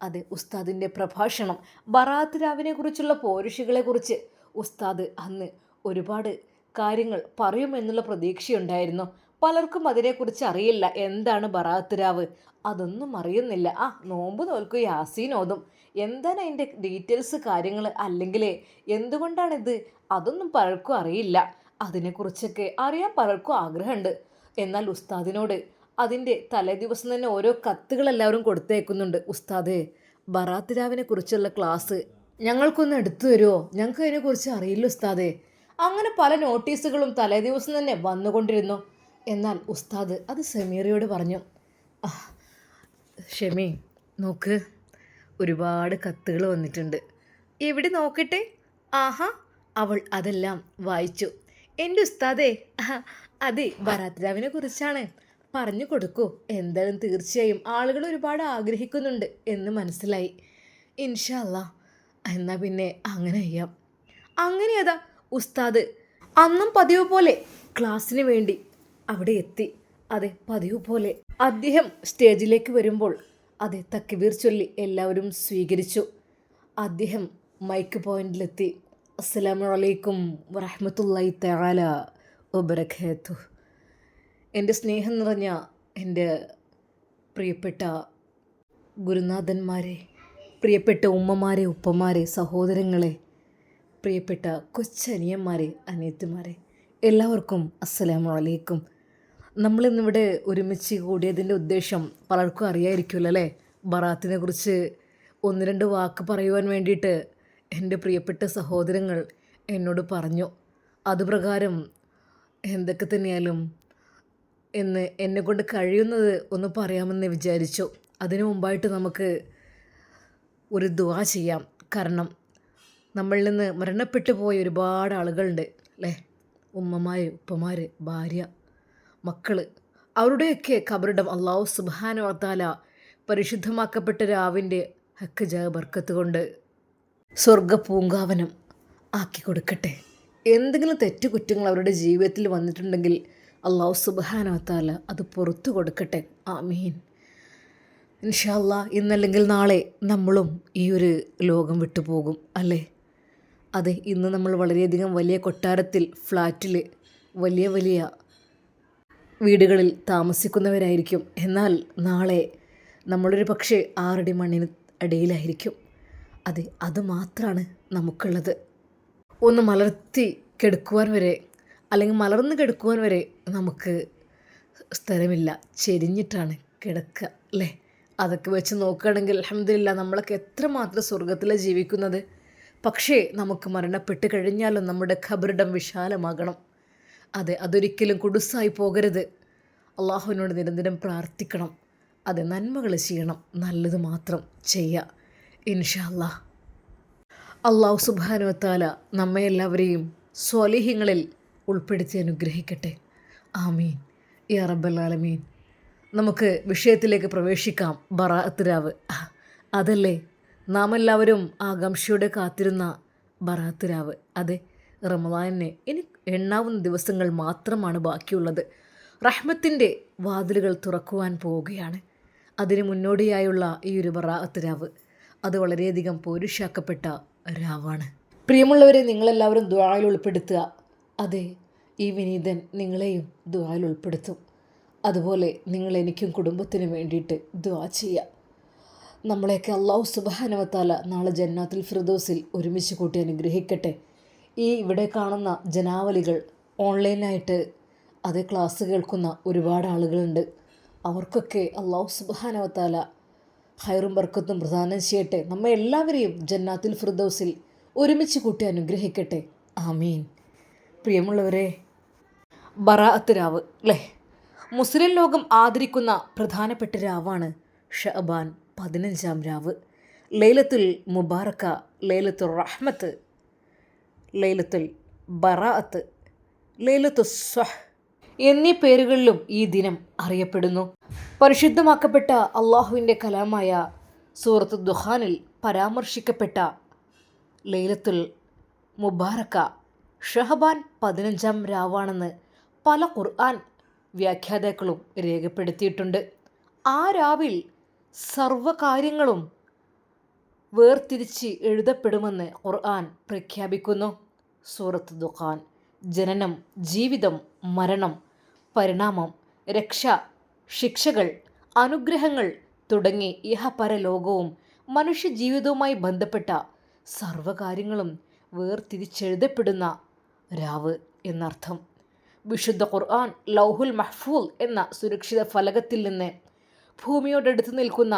അത് ഉസ്താദിൻ്റെ പ്രഭാഷണം, ബറാത്ത് രാവിനെ കുറിച്ചുള്ള പോരിഷുകളെക്കുറിച്ച് ഉസ്താദ് അന്ന് ഒരുപാട് കാര്യങ്ങൾ പറയുമെന്നുള്ള പ്രതീക്ഷയുണ്ടായിരുന്നു. പലർക്കും അതിനെക്കുറിച്ച് അറിയില്ല. എന്താണ് ബറാത്ത് രാവ്, അതൊന്നും അറിയുന്നില്ല. നോമ്പ് നോൽക്കും, യാസീൻ ഓതും, എന്താണ് അതിൻ്റെ ഡീറ്റെയിൽസ് കാര്യങ്ങൾ, അല്ലെങ്കിൽ എന്തുകൊണ്ടാണിത്, അതൊന്നും പലർക്കും അറിയില്ല. അതിനെക്കുറിച്ചൊക്കെ അറിയാൻ പലർക്കും ആഗ്രഹമുണ്ട്. എന്നാൽ ഉസ്താദിനോട് അതിൻ്റെ തലേ ദിവസം തന്നെ ഓരോ കത്തുകൾ എല്ലാവരും കൊടുത്തേക്കുന്നുണ്ട്. ഉസ്താദേ, ബറാത്ത് രാവിനെ കുറിച്ചുള്ള ക്ലാസ് ഞങ്ങൾക്കൊന്ന് എടുത്തു തരുമോ, ഞങ്ങൾക്ക് അതിനെക്കുറിച്ച് അറിയില്ല ഉസ്താദേ. അങ്ങനെ പല നോട്ടീസുകളും തലേ ദിവസം തന്നെ വന്നുകൊണ്ടിരുന്നു. എന്നാൽ ഉസ്താദ് അത് സമീറയോട് പറഞ്ഞു. ഷെമി, നോക്ക്, ഒരുപാട് കത്തുകൾ വന്നിട്ടുണ്ട്. എവിടെ നോക്കട്ടെ? അവൾ അതെല്ലാം വായിച്ചു. എൻ്റെ ഉസ്താദേ, അതെ, ബറാത്ത് രാവിനെ കുറിച്ചാണ്. പറഞ്ഞു കൊടുക്കൂ. എന്തായാലും തീർച്ചയായും ആളുകൾ ഒരുപാട് ആഗ്രഹിക്കുന്നുണ്ട് എന്ന് മനസ്സിലായി. ഇൻഷാ അല്ലാ. എന്നാൽ പിന്നെ അങ്ങനെ ചെയ്യാം. അങ്ങനെ ഉസ്താദ് അന്നും പതിവ് പോലെ ക്ലാസ്സിന് വേണ്ടി അവിടെ എത്തി. അതെ, പതിവ് പോലെ അദ്ദേഹം സ്റ്റേജിലേക്ക് വരുമ്പോൾ തക്ബീർ ചൊല്ലി എല്ലാവരും സ്വീകരിച്ചു. അദ്ദേഹം മൈക്ക് പോയിന്റിലെത്തി. അസ്സലാമു അലൈക്കും വറഹ്മത്തുള്ളാഹി തആല വബറകാതുഹു. എൻ്റെ സ്നേഹം നിറഞ്ഞ എൻ്റെ പ്രിയപ്പെട്ട ഗുരുനാഥന്മാരെ, പ്രിയപ്പെട്ട ഉമ്മമാരെ, ഉപ്പമാരെ, സഹോദരങ്ങളെ, പ്രിയപ്പെട്ട കൊച്ചനിയന്മാരെ, അനിയത്തിമാരെ, എല്ലാവർക്കും അസ്സലാമു അലൈക്കും. നമ്മളിന്നിവിടെ ഒരുമിച്ച് കൂടിയതിൻ്റെ ഉദ്ദേശം പലർക്കും അറിയായിരിക്കുമല്ലോ അല്ലേ? ബറാത്തിനെ കുറിച്ച് ഒന്ന് രണ്ട് വാക്ക് പറയുവാൻ വേണ്ടിയിട്ട് എൻ്റെ പ്രിയപ്പെട്ട സഹോദരങ്ങൾ എന്നോട് പറഞ്ഞു. അതുപ്രകാരം എന്തൊക്കെ തന്നെയാലും എന്നെക്കൊണ്ട് കഴിയുന്നത് ഒന്ന് പറയാമെന്ന് വിചാരിച്ചു. അതിനു മുമ്പായിട്ട് നമുക്ക് ഒരു ദുആ ചെയ്യാം. കാരണം നമ്മളിൽ നിന്ന് മരണപ്പെട്ടു പോയ ഒരുപാട് ആളുകളുണ്ട് അല്ലേ? ഉമ്മമാർ, ഉപ്പമാർ, ഭാര്യ, മക്കൾ, അവരുടെയൊക്കെ ഖബറിടം അല്ലാഹു സുബ്ഹാനഹു വ തആല പരിശുദ്ധമാക്കപ്പെട്ട രാവിൻ്റെ ഹക്ക് ജാ ബർക്കത്ത് കൊണ്ട് സ്വർഗ പൂങ്കാവനം ആക്കി കൊടുക്കട്ടെ. എന്തെങ്കിലും തെറ്റുകുറ്റങ്ങൾ അവരുടെ ജീവിതത്തിൽ വന്നിട്ടുണ്ടെങ്കിൽ അള്ളാഹു സുബ്ഹാനഹു വ തആല അത് പുറത്തു കൊടുക്കട്ടെ. ആമീൻ. ഇൻഷാ അല്ലാ ഇന്നല്ലെങ്കിൽ നാളെ നമ്മളും ഈ ഒരു ലോകം വിട്ടു പോകും അല്ലേ? അതെ, ഇന്ന് നമ്മൾ വളരെയധികം വലിയ കൊട്ടാരത്തിൽ, ഫ്ലാറ്റിൽ, വലിയ വലിയ വീടുകളിൽ താമസിക്കുന്നവരായിരിക്കും. എന്നാൽ നാളെ നമ്മളൊരു പക്ഷേ 6 അടി മണ്ണിന് അടിയിലായിരിക്കും. അതെ, അത് മാത്രമാണ് നമുക്കുള്ളത്. ഒന്ന് മലർത്തി കെടുക്കുവാൻ വരെ, അല്ലെങ്കിൽ മലർന്ന് കെടുക്കുവാൻ വരെ നമുക്ക് സ്ഥലമില്ല. ചെരിഞ്ഞിട്ടാണ് കിടക്കുക അല്ലേ? അതൊക്കെ വെച്ച് നോക്കുകയാണെങ്കിൽ അൽഹംദുലില്ലാ നമ്മളൊക്കെ എത്രമാത്രം സ്വർഗത്തിലാണ് ജീവിക്കുന്നത്. പക്ഷേ നമുക്ക് മരണപ്പെട്ട് കഴിഞ്ഞാലും നമ്മുടെ ഖബറിടം വിശാലമാകണം. അതെ, അതൊരിക്കലും കുടുസായി പോകരുത്. അള്ളാഹുവിനോട് നിരന്തരം പ്രാർത്ഥിക്കണം. അതെ, നന്മകൾ ചെയ്യണം, നല്ലത് മാത്രം ചെയ്യുക. ഇൻഷാ അല്ലാ അള്ളാഹു സുബ്ഹാനഹു വ തആല നമ്മെ എല്ലാവരെയും സ്വാലിഹീങ്ങളിൽ ഉൾപ്പെടുത്തി അനുഗ്രഹിക്കട്ടെ. ആമീൻ യാ റബ്ബൽ ആലമീൻ. നമുക്ക് വിഷയത്തിലേക്ക് പ്രവേശിക്കാം. ബറാഅത്ത് രാവ്, അതല്ലേ നാം എല്ലാവരും ആകാംക്ഷയോടെ കാത്തിരുന്ന ബറാഅത്ത് രാവ്. അതെ, റമദാനിന് ഇനി എണ്ണാവുന്ന ദിവസങ്ങൾ മാത്രമാണ് ബാക്കിയുള്ളത്. റഹ്മത്തിൻ്റെ വാതിലുകൾ തുറക്കുവാൻ പോവുകയാണ്. അതിന് മുന്നോടിയായുള്ള ഈ ഒരു ബറാഅത്ത് രാവ് അത് വളരെയധികം പൗരുഷാക്കപ്പെട്ട രാവാണ്. പ്രിയമുള്ളവരെ, നിങ്ങളെല്ലാവരും ദുആയിൽ ഉൾപ്പെടുത്തുക. അതെ, ഈ വിനീതൻ നിങ്ങളെയും ദുആയിൽ ഉൾപ്പെടുത്തും. അതുപോലെ നിങ്ങൾ എനിക്കും കുടുംബത്തിനും വേണ്ടിയിട്ട് ദുആ ചെയ്യുക. നമ്മളെയൊക്കെ അല്ലാഹു സുബ്ഹാനഹു വ തആല നാളെ ജന്നാത്തുൽ ഫിർദൗസിൽ ഒരുമിച്ച് കൂട്ടി അനുഗ്രഹിക്കട്ടെ. ഈ ഇവിടെ കാണുന്ന ജനാവലികൾ ഓൺലൈനായിട്ട് അതേ ക്ലാസ് കേൾക്കുന്ന ഒരുപാട് ആളുകളുണ്ട്. അവർക്കൊക്കെ അല്ലാഹു സുബ്ഹാനഹു വ തആല ഖൈറും ബർക്കത്തും പ്രദാനം ചെയ്യട്ടെ. നമ്മെ എല്ലാവരെയും ജന്നാത്തുൽ ഫിർദൗസിൽ ഒരുമിച്ച് കൂട്ടി അനുഗ്രഹിക്കട്ടെ. ആമീൻ. പ്രിയമുള്ളവരെ, ബറാഅത്ത് രാവ് അല്ലേ? മുസ്ലിം ലോകം ആദരിക്കുന്ന പ്രധാനപ്പെട്ട രാവാണ് ഷഅബാൻ 15-ാം രാവ്. ലൈലത്തുൽ മുബാറക്ക, ലൈലത്തുൽ റഹ്മത്ത്, ലൈലത്തുൽ ബറാഅത്ത്, ലൈലത്തുൽ സ്വഹ് എന്നീ പേരുകളിലും ഈ ദിനം അറിയപ്പെടുന്നു. പരിശുദ്ധമാക്കപ്പെട്ട അള്ളാഹുവിൻ്റെ കലാമായ സൂറത്ത് ദുഖാനിൽ പരാമർശിക്കപ്പെട്ട ലൈലത്തുൽ മുബാറക്ക ഷഹബാൻ 15-ാം രാവാണെന്ന് പല ഖുർആൻ വ്യാഖ്യാതാക്കളും രേഖപ്പെടുത്തിയിട്ടുണ്ട്. ആ രാവിൽ സർവ്വകാര്യങ്ങളും വേർതിരിച്ച് എഴുതപ്പെടുമെന്ന് ഖുർആൻ പ്രഖ്യാപിക്കുന്നു. സൂറത്ത് ദുഖാൻ ജനനം, ജീവിതം, മരണം, പരിണാമം, രക്ഷ, ശിക്ഷകൾ, അനുഗ്രഹങ്ങൾ തുടങ്ങി ഇഹപരലോകവും മനുഷ്യജീവിതവുമായി ബന്ധപ്പെട്ട സർവ്വകാര്യങ്ങളും വേർതിരിച്ചെഴുതപ്പെടുന്ന രാവ് എന്നർത്ഥം. വിശുദ്ധ ഖുർആൻ ലൗഹുൽ മഹ്ഫൂൽ എന്ന സുരക്ഷിത ഫലകത്തിൽ നിന്ന് ഭൂമിയോടടുത്ത് നിൽക്കുന്ന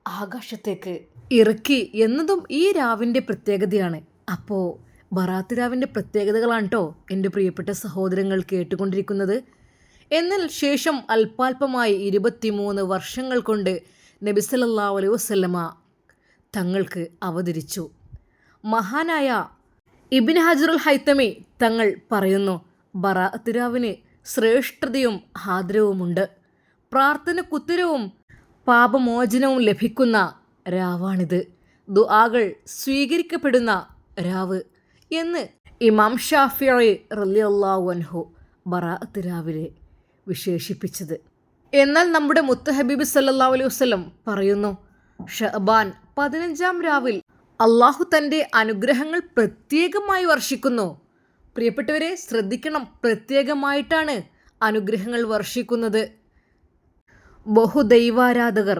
ആകാശത്തേക്ക് ഇറക്കി എന്നതും ഈ രാവിൻ്റെ പ്രത്യേകതയാണ്. അപ്പോൾ ബറാഅത്ത് രാവിൻ്റെ പ്രത്യേകതകളാണ് കേട്ടോ എൻ്റെ പ്രിയപ്പെട്ട സഹോദരങ്ങൾ കേട്ടുകൊണ്ടിരിക്കുന്നത്. എന്നാൽ ശേഷം അല്പാൽപമായി 23 വർഷങ്ങൾ കൊണ്ട് നബി സല്ലല്ലാഹു അലൈഹി വസല്ലമ തങ്ങൾക്ക് അവതരിച്ചു. മഹാനായ ഇബ്നു ഹജറുൽ ഹൈതമി തങ്ങൾ പറയുന്നു, ബറാഅത്ത് രാവിന് ശ്രേഷ്ഠതയും ആദരവുമുണ്ട്. പ്രാർത്ഥനക്കുത്തരവും പാപമോചനവും ലഭിക്കുന്ന രാവാണിത്. ദുആകൾ സ്വീകരിക്കപ്പെടുന്ന രാവ് എന്ന് ഇമാം ഷാഫിഈ റളിയല്ലാഹു അൻഹു ബറാഅത്ത് രാവിനെ വിശേഷിപ്പിച്ചത്. എന്നാൽ നമ്മുടെ മുത്ത് ഹബീബ് സല്ലല്ലാഹു അലൈഹി വസല്ലം പറയുന്നു, ഷഅബാൻ 15-ാം രാവിൽ അള്ളാഹു തൻ്റെ അനുഗ്രഹങ്ങൾ പ്രത്യേകമായി വർഷിക്കുന്നു. പ്രിയപ്പെട്ടവരെ ശ്രദ്ധിക്കണം, പ്രത്യേകമായിട്ടാണ് അനുഗ്രഹങ്ങൾ വർഷിക്കുന്നത്. ബഹുദൈവാരാധകർ,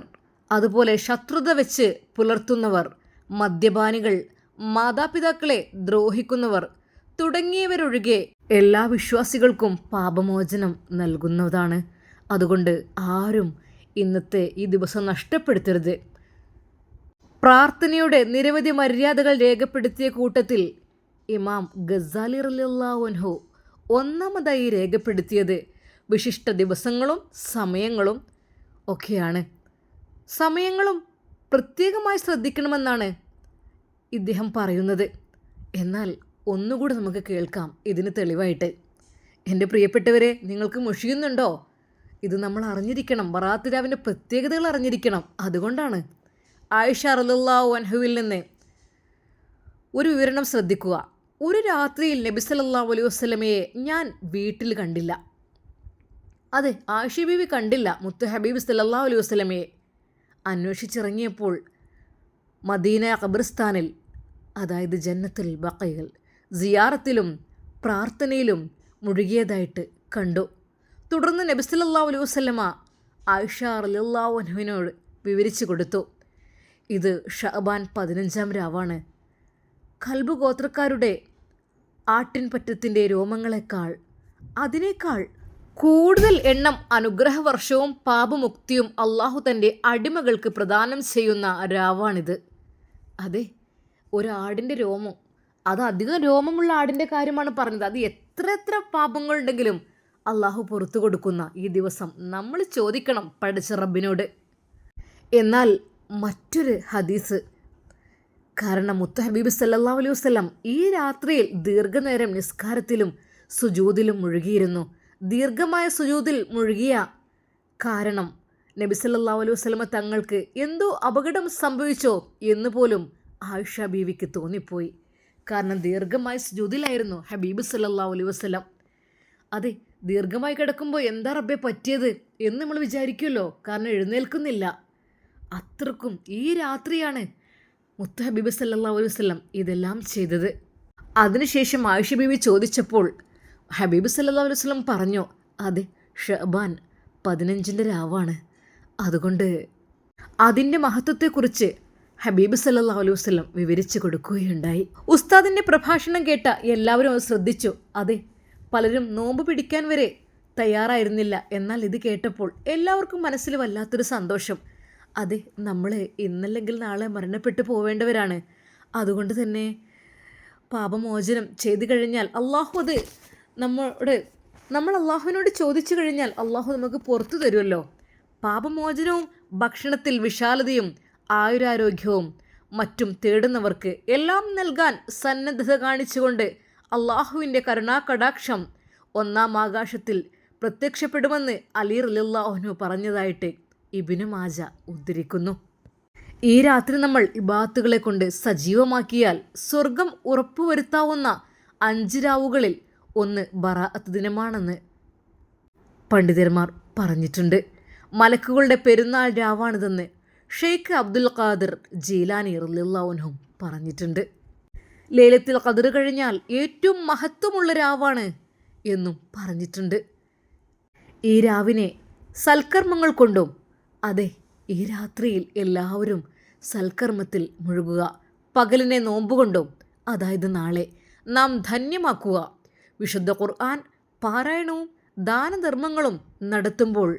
അതുപോലെ ശത്രുത വെച്ച് പുലർത്തുന്നവർ, മദ്യപാനികൾ, മാതാപിതാക്കളെ ദ്രോഹിക്കുന്നവർ തുടങ്ങിയവരൊഴികെ എല്ലാ വിശ്വാസികൾക്കും പാപമോചനം നൽകുന്നതാണ്. അതുകൊണ്ട് ആരും ഇന്നത്തെ ഈ ദിവസം നഷ്ടപ്പെടുത്തരുത്. പ്രാർത്ഥനയുടെ നിരവധി മര്യാദകൾ രേഖപ്പെടുത്തിയ കൂട്ടത്തിൽ ഇമാം ഗസാലി റളിയല്ലാഹു അൻഹു ഒന്നാമതായി രേഖപ്പെടുത്തിയത് വിശിഷ്ട ദിവസങ്ങളും സമയങ്ങളും ഒക്കെയാണ്. സമയങ്ങളും പ്രത്യേകമായി ശ്രദ്ധിക്കണമെന്നാണ് ഇദ്ദേഹം പറയുന്നത്. എന്നാൽ ഒന്നുകൂടി നമുക്ക് കേൾക്കാം ഇതിന് തെളിവായിട്ട്. എൻ്റെ പ്രിയപ്പെട്ടവരെ, നിങ്ങൾക്ക് മുഷിയുന്നുണ്ടോ? ഇത് നമ്മൾ അറിഞ്ഞിരിക്കണം. ബറാഅത്ത് രാവിൻ്റെ പ്രത്യേകതകൾ അറിഞ്ഞിരിക്കണം. അതുകൊണ്ടാണ് ആയിഷ റളിയല്ലാഹു അൻഹുവിൽ നിന്ന് ഒരു വിവരണം ശ്രദ്ധിക്കുക. ഒരു രാത്രിയിൽ നബി സല്ലല്ലാഹു അലൈഹി വസല്ലമയെ ഞാൻ വീട്ടിൽ കണ്ടില്ല. അതെ, ആയിഷ ബീവി കണ്ടില്ല മുത്ത് ഹബീബ് സല്ലല്ലാഹു അലൈഹി വസല്ലമയെ. അന്വേഷിച്ചിറങ്ങിയപ്പോൾ മദീന ഖബർസ്ഥാനിൽ, അതായത് ജന്നത്തുൽ ബഖയിൽ, സിയാറത്തിലും പ്രാർത്ഥനയിലും മുഴുകിയതായിട്ട് കണ്ടു. തുടർന്ന് നബി സല്ലല്ലാഹു അലൈഹി വസല്ലമ ആയിഷ റളിയല്ലാഹു അൻഹയോട് വിവരിച്ചു കൊടുത്തു. ഇത് ഷഅബാൻ 15-ാം രാവാണ്. കൽബ് ഗോത്രക്കാരുടെ ആട്ടിൻപറ്റത്തിൻ്റെ രോമങ്ങളെക്കാൾ, അതിനേക്കാൾ കൂടുതൽ എണ്ണം അനുഗ്രഹവർഷവും പാപമുക്തിയും അള്ളാഹു തൻ്റെ അടിമകൾക്ക് പ്രദാനം ചെയ്യുന്ന രാവാണിത്. അതെ, ഒരാടിൻ്റെ രോമം, അത് അധികം രോമമുള്ള ആടിൻ്റെ കാര്യമാണ് പറഞ്ഞത്. അത് എത്ര പാപങ്ങളുണ്ടെങ്കിലും അള്ളാഹു പുറത്തു കൊടുക്കുന്ന ഈ ദിവസം നമ്മൾ ചോദിക്കണം പഠിച്ച റബ്ബിനോട്. എന്നാൽ മറ്റൊരു ഹദീസ്, കാരണം മുത്ത് ഹബീബ് സല്ലല്ലാഹു അലൈഹി വസല്ലം ഈ രാത്രിയിൽ ദീർഘനേരം നിസ്കാരത്തിലും സുജൂദിലും മുഴുകിയിരുന്നു. ദീർഘമായ സുജൂദിൽ മുഴുകിയ കാരണം നബി സല്ലല്ലാഹു അലൈഹി വസല്ലമ തങ്ങൾക്ക് എന്തോ അപകടം സംഭവിച്ചോ എന്ന് പോലും ആയിഷ ബീവിക്ക് തോന്നിപ്പോയി. കാരണം ദീർഘമായ സുജൂദിലായിരുന്നു ഹബീബ് സല്ലല്ലാഹു അലൈഹി വസല്ലം. അതെ, ദീർഘമായി കിടക്കുമ്പോൾ എന്താ റബ്ബെ പറ്റിയത് എന്ന് നമ്മൾ വിചാരിക്കുമല്ലോ, കാരണം എഴുന്നേൽക്കുന്നില്ല. അത്രക്കും ഈ രാത്രിയാണ് മുത്ത് ഹബീബ് സല്ലല്ലാഹു അലൈഹി വസല്ലം ഇതെല്ലാം ചെയ്തത്. അതിനുശേഷം ആയിഷ ബീവി ചോദിച്ചപ്പോൾ ഹബീബ് സല്ലല്ലാഹു അലൈഹി വസല്ലം പറഞ്ഞു, അതെ, ഷഅബാൻ 15-ന്റെ രാവാണ്. അതുകൊണ്ട് അതിൻ്റെ മഹത്വത്തെക്കുറിച്ച് ഹബീബ് സല്ലല്ലാഹു അലൈഹി വസല്ലം വിവരിച്ചു കൊടുക്കുകയുണ്ടായി. ഉസ്താദിൻ്റെ പ്രഭാഷണം കേട്ട എല്ലാവരും അത് ശ്രദ്ധിച്ചു. അതെ, പലരും നോമ്പ് പിടിക്കാൻ വരെ തയ്യാറായിരുന്നില്ല. എന്നാൽ ഇത് കേട്ടപ്പോൾ എല്ലാവർക്കും മനസ്സിൽ വല്ലാത്തൊരു സന്തോഷം. അതെ, നമ്മൾ ഇന്നല്ലെങ്കിൽ നാളെ മരണപ്പെട്ടു പോവേണ്ടവരാണ്. അതുകൊണ്ട് തന്നെ പാപമോചനം ചെയ്തു കഴിഞ്ഞാൽ അള്ളാഹു അത് നമ്മൾ അള്ളാഹുവിനോട് ചോദിച്ചു കഴിഞ്ഞാൽ അള്ളാഹു നമുക്ക് പുറത്തു തരുമല്ലോ. പാപമോചനവും ഭക്ഷണത്തിൽ വിശാലതയും ആയുരാരോഗ്യവും മറ്റും തേടുന്നവർക്ക് എല്ലാം നൽകാൻ സന്നദ്ധത കാണിച്ചുകൊണ്ട് അള്ളാഹുവിൻ്റെ കരുണാകടാക്ഷം 1-ാം ആകാശത്തിൽ പ്രത്യക്ഷപ്പെടുമെന്ന് അലി റളിയല്ലാഹു അൻഹു പറഞ്ഞതായിട്ട് ഇബ്നു മാജ ഉദ്ധരിക്കുന്നു. ഈ രാത്രി നമ്മൾ ഇബാദത്തുകളെ കൊണ്ട് സജീവമാക്കിയാൽ സ്വർഗം ഉറപ്പുവരുത്താവുന്ന 5 രാവുകളിൽ ഒന്ന് ബറാഅത്ത് ദിനമാണെന്ന് പണ്ഡിതന്മാർ പറഞ്ഞിട്ടുണ്ട്. മലക്കുകളുടെ പെരുന്നാൾ രാവാണിതെന്ന് ഷെയ്ഖ് അബ്ദുൽ ഖാദിർ ജീലാനി റളിയല്ലാഹു അൻഹു പറഞ്ഞിട്ടുണ്ട്. ലൈലത്തുൽ ഖദ്ർ കഴിഞ്ഞാൽ ഏറ്റവും മഹത്വമുള്ള രാവാണ് എന്നും പറഞ്ഞിട്ടുണ്ട്. ഈ രാവിനെ സൽക്കർമ്മങ്ങൾ കൊണ്ടും, അതെ, ഈ രാത്രിയിൽ എല്ലാവരും സൽക്കർമ്മത്തിൽ മുഴുകുക. പകലിനെ നോമ്പുകൊണ്ടും, അതായത് നാളെ നാം ധന്യമാക്കുക. വിശുദ്ധ ഖുർആൻ പാരായണവും ദാനധർമ്മങ്ങളും നടത്തുമ്പോൾ